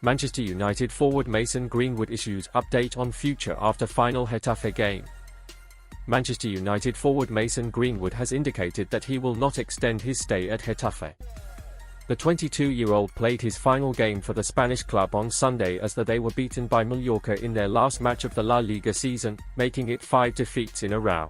Manchester United forward Mason Greenwood issues update on future after final Getafe game. Manchester United forward Mason Greenwood has indicated that he will not extend his stay at Getafe. The 22-year-old played his final game for the Spanish club on Sunday as they were beaten by Mallorca in their last match of the La Liga season, making it 5 defeats in a row.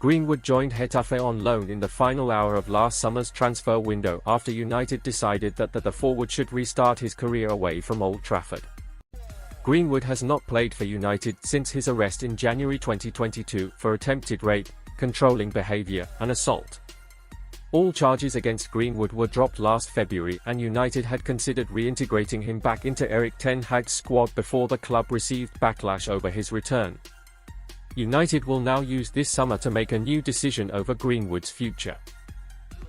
Greenwood joined Getafe on loan in the final hour of last summer's transfer window after United decided that the forward should restart his career away from Old Trafford. Greenwood has not played for United since his arrest in January 2022 for attempted rape, controlling behaviour, and assault. All charges against Greenwood were dropped last February, and United had considered reintegrating him back into Erik ten Hag's squad before the club received backlash over his return. United will now use this summer to make a new decision over Greenwood's future.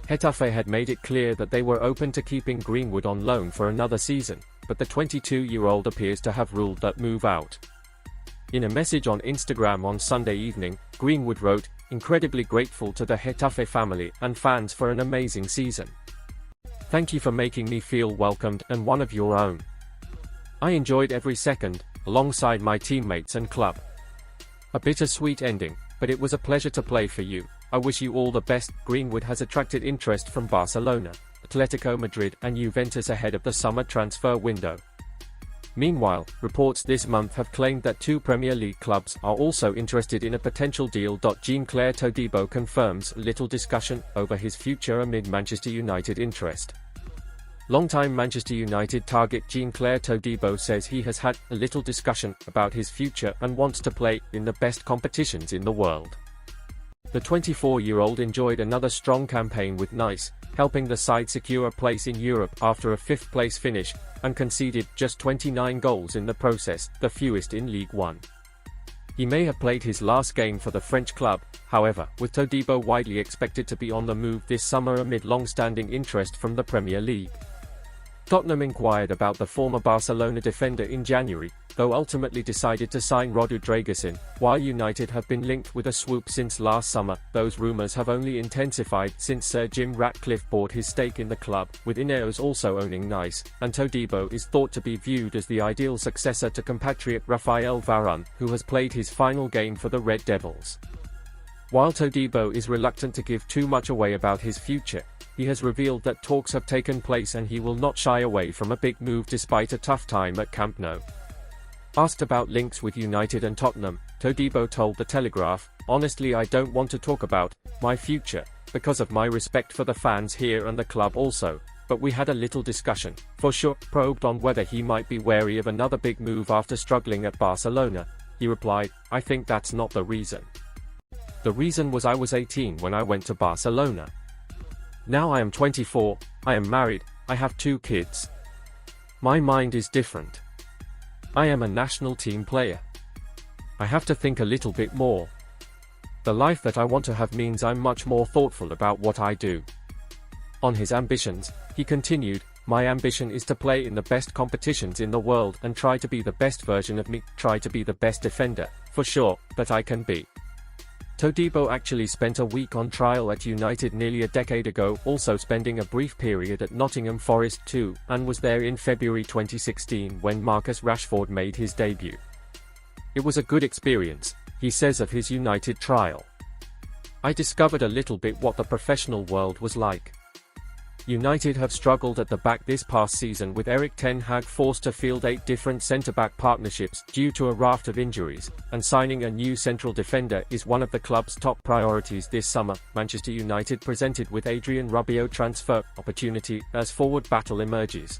Getafe had made it clear that they were open to keeping Greenwood on loan for another season, but the 22-year-old appears to have ruled that move out. In a message on Instagram on Sunday evening, Greenwood wrote, "Incredibly grateful to the Getafe family and fans for an amazing season. Thank you for making me feel welcomed and one of your own. I enjoyed every second, alongside my teammates and club. A bittersweet ending, but it was a pleasure to play for you. I wish you all the best." Greenwood has attracted interest from Barcelona, Atletico Madrid and Juventus ahead of the summer transfer window. Meanwhile, reports this month have claimed that 2 Premier League clubs are also interested in a potential deal. Jean-Clair Todibo confirms little discussion over his future amid Manchester United interest. Longtime Manchester United target Jean-Clair Todibo says he has had a little discussion about his future and wants to play in the best competitions in the world. The 24-year-old enjoyed another strong campaign with Nice, helping the side secure a place in Europe after a 5th-place finish, and conceded just 29 goals in the process, the fewest in League One. He may have played his last game for the French club, however, with Todibo widely expected to be on the move this summer amid long-standing interest from the Premier League. Tottenham inquired about the former Barcelona defender in January, though ultimately decided to sign Rodriguez. While United have been linked with a swoop since last summer, those rumours have only intensified since Sir Jim Ratcliffe bought his stake in the club, with Ineos also owning Nice, and Todibo is thought to be viewed as the ideal successor to compatriot Raphael Varane, who has played his final game for the Red Devils. While Todibo is reluctant to give too much away about his future, he has revealed that talks have taken place and he will not shy away from a big move despite a tough time at Camp Nou. Asked about links with United and Tottenham, Todibo told The Telegraph, "Honestly, I don't want to talk about my future, because of my respect for the fans here and the club also, but we had a little discussion, for sure." Probed on whether he might be wary of another big move after struggling at Barcelona, he replied, "I think that's not the reason. The reason was I was 18 when I went to Barcelona. Now I am 24, I am married, I have 2 kids. My mind is different. I am a national team player. I have to think a little bit more. The life that I want to have means I'm much more thoughtful about what I do." On his ambitions, he continued, "My ambition is to play in the best competitions in the world and try to be the best version of me, try to be the best defender, for sure, that I can be." Todibo actually spent a week on trial at United nearly a decade ago, also spending a brief period at Nottingham Forest too, and was there in February 2016 when Marcus Rashford made his debut. "It was a good experience," he says of his United trial. "I discovered a little bit what the professional world was like." United have struggled at the back this past season, with Erik ten Hag forced to field 8 different centre-back partnerships due to a raft of injuries, and signing a new central defender is one of the club's top priorities this summer. Manchester United presented with Adrien Rabiot transfer opportunity as forward battle emerges.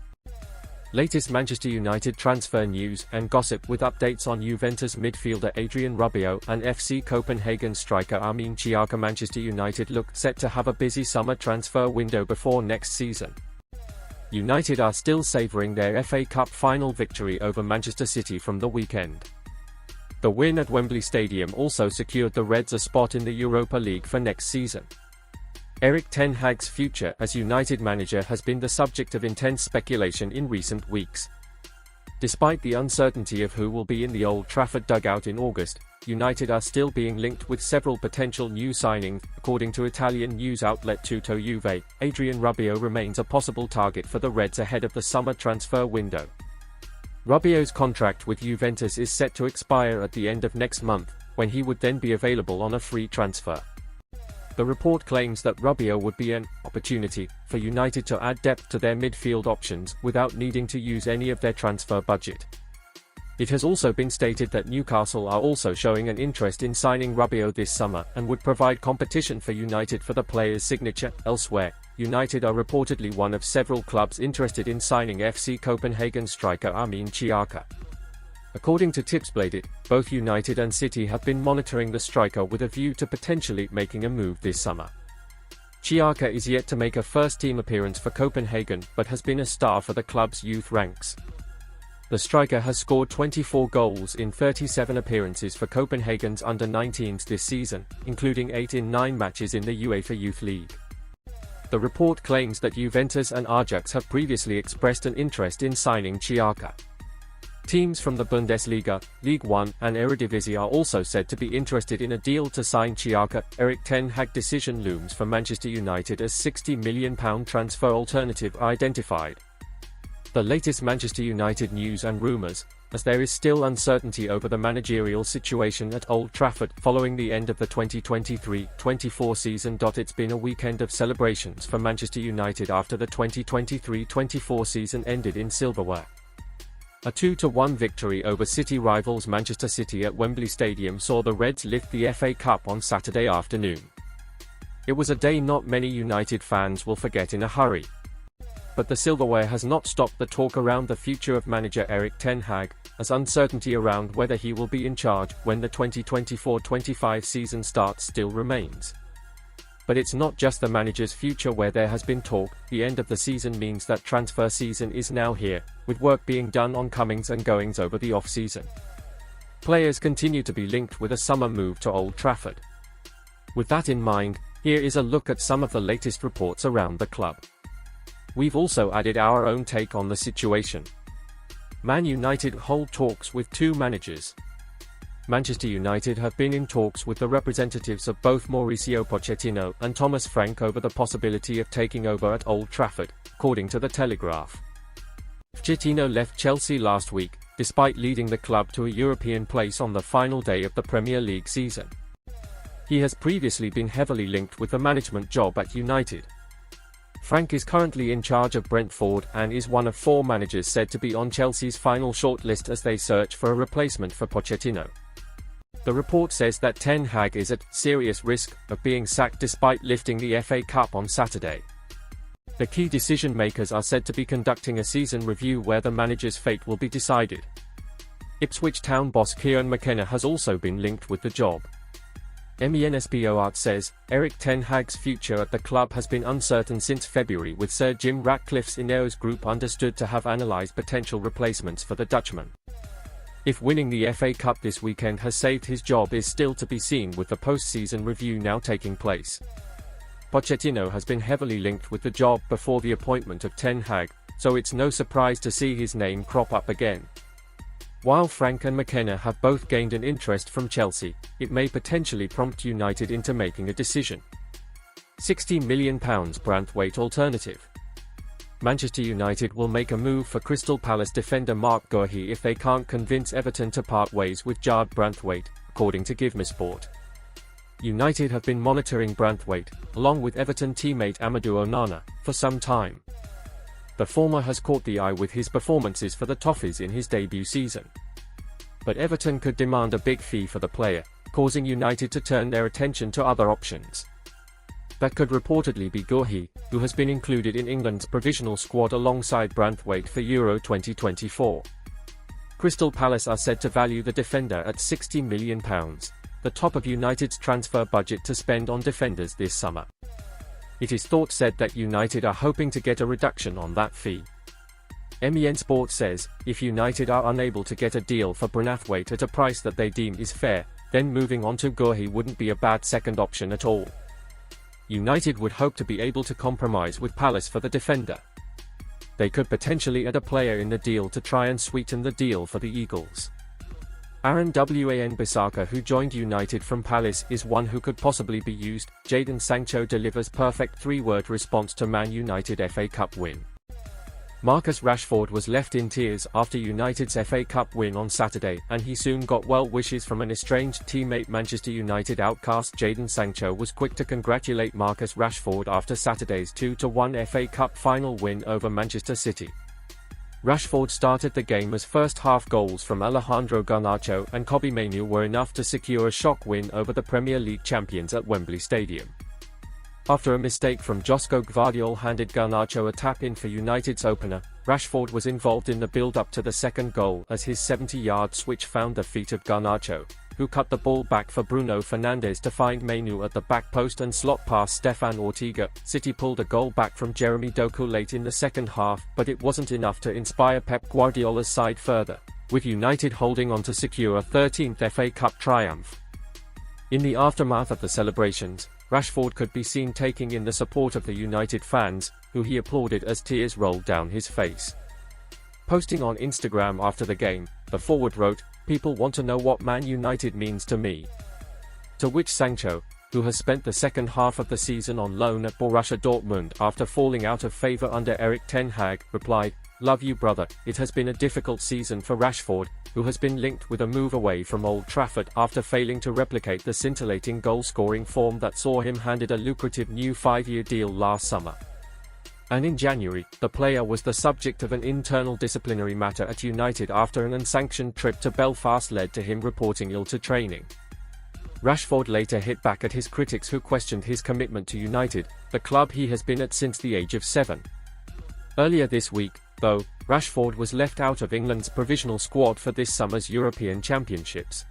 Latest Manchester United transfer news and gossip with updates on Juventus midfielder Adrien Rabiot and FC Copenhagen striker Amin Chiakha. Manchester United look set to have a busy summer transfer window before next season. United are still savouring their FA Cup final victory over Manchester City from the weekend. The win at Wembley Stadium also secured the Reds a spot in the Europa League for next season. Erik ten Hag's future as United manager has been the subject of intense speculation in recent weeks. Despite the uncertainty of who will be in the Old Trafford dugout in August, United are still being linked with several potential new signings. According to Italian news outlet Tutto Juve, Adrien Rabiot remains a possible target for the Reds ahead of the summer transfer window. Rabiot's contract with Juventus is set to expire at the end of next month, when he would then be available on a free transfer. The report claims that Rabiot would be an opportunity for United to add depth to their midfield options without needing to use any of their transfer budget. It has also been stated that Newcastle are also showing an interest in signing Rabiot this summer and would provide competition for United for the player's signature. Elsewhere, United are reportedly one of several clubs interested in signing FC Copenhagen striker Amin Chiakha. According to Tipsbladet, both United and City have been monitoring the striker with a view to potentially making a move this summer. Chiakha is yet to make a first-team appearance for Copenhagen but has been a star for the club's youth ranks. The striker has scored 24 goals in 37 appearances for Copenhagen's under-19s this season, including 8 in 9 matches in the UEFA Youth League. The report claims that Juventus and Ajax have previously expressed an interest in signing Chiakha. Teams from the Bundesliga, League One, and Eredivisie are also said to be interested in a deal to sign Chiakha. Erik ten Hag decision looms for Manchester United as £60 million transfer alternative identified. The latest Manchester United news and rumours, as there is still uncertainty over the managerial situation at Old Trafford following the end of the 2023-24 season. It's been a weekend of celebrations for Manchester United after the 2023-24 season ended in silverware. A 2-1 victory over City rivals Manchester City at Wembley Stadium saw the Reds lift the FA Cup on Saturday afternoon. It was a day not many United fans will forget in a hurry. But the silverware has not stopped the talk around the future of manager Erik ten Hag, as uncertainty around whether he will be in charge when the 2024-25 season starts still remains. But it's not just the manager's future where there has been talk. The end of the season means that transfer season is now here, with work being done on comings and goings over the off-season. Players continue to be linked with a summer move to Old Trafford. With that in mind, here is a look at some of the latest reports around the club. We've also added our own take on the situation. Man United hold talks with 2 managers. Manchester United have been in talks with the representatives of both Mauricio Pochettino and Thomas Frank over the possibility of taking over at Old Trafford, according to The Telegraph. Pochettino left Chelsea last week, despite leading the club to a European place on the final day of the Premier League season. He has previously been heavily linked with the management job at United. Frank is currently in charge of Brentford and is one of 4 managers said to be on Chelsea's final shortlist as they search for a replacement for Pochettino. The report says that ten Hag is at serious risk of being sacked despite lifting the FA Cup on Saturday. The key decision makers are said to be conducting a season review where the manager's fate will be decided. Ipswich Town boss Kieran McKenna has also been linked with the job. MENSPORT says, Erik ten Hag's future at the club has been uncertain since February, with Sir Jim Ratcliffe's Ineos group understood to have analysed potential replacements for the Dutchman. If winning the FA Cup this weekend has saved his job is still to be seen, with the post-season review now taking place. Pochettino has been heavily linked with the job before the appointment of ten Hag, so it's no surprise to see his name crop up again. While Frank and McKenna have both gained an interest from Chelsea, it may potentially prompt United into making a decision. £60 million Braithwait alternative. Manchester United will make a move for Crystal Palace defender Marc Guehi if they can't convince Everton to part ways with Jadon Braithwait, according to GiveMeSport. United have been monitoring Braithwait, along with Everton teammate Amadou Onana, for some time. The former has caught the eye with his performances for the Toffees in his debut season. But Everton could demand a big fee for the player, causing United to turn their attention to other options. That could reportedly be Guehi, who has been included in England's provisional squad alongside Braithwait for Euro 2024. Crystal Palace are said to value the defender at £60 million, the top of United's transfer budget to spend on defenders this summer. It is said that United are hoping to get a reduction on that fee. MEN Sport says, if United are unable to get a deal for Braithwait at a price that they deem is fair, then moving on to Guehi wouldn't be a bad second option at all. United would hope to be able to compromise with Palace for the defender. They could potentially add a player in the deal to try and sweeten the deal for the Eagles. Aaron Wan-Bissaka, who joined United from Palace, is one who could possibly be used. Jadon Sancho delivers perfect 3-word response to Man United FA Cup win. Marcus Rashford was left in tears after United's FA Cup win on Saturday, and he soon got well wishes from an estranged teammate. Manchester United outcast Jadon Sancho was quick to congratulate Marcus Rashford after Saturday's 2-1 FA Cup final win over Manchester City. Rashford started the game as first-half goals from Alejandro Garnacho and Kobbie Mainoo were enough to secure a shock win over the Premier League champions at Wembley Stadium. After a mistake from Josko Gvardiol handed Garnacho a tap-in for United's opener, Rashford was involved in the build-up to the second goal as his 70-yard switch found the feet of Garnacho, who cut the ball back for Bruno Fernandes to find Mainoo at the back post and slot past Stefan Ortega. City pulled a goal back from Jeremy Doku late in the second half, but it wasn't enough to inspire Pep Guardiola's side further, with United holding on to secure a 13th FA Cup triumph. In the aftermath of the celebrations, Rashford could be seen taking in the support of the United fans, who he applauded as tears rolled down his face. Posting on Instagram after the game, the forward wrote, "People want to know what Man United means to me." To which Sancho, who has spent the second half of the season on loan at Borussia Dortmund after falling out of favour under Erik ten Hag, replied, "Love you brother." It has been a difficult season for Rashford, who has been linked with a move away from Old Trafford after failing to replicate the scintillating goal-scoring form that saw him handed a lucrative new 5-year deal last summer. And in January, the player was the subject of an internal disciplinary matter at United after an unsanctioned trip to Belfast led to him reporting ill to training. Rashford later hit back at his critics who questioned his commitment to United, the club he has been at since the age of 7. Earlier this week, though, Rashford was left out of England's provisional squad for this summer's European Championships.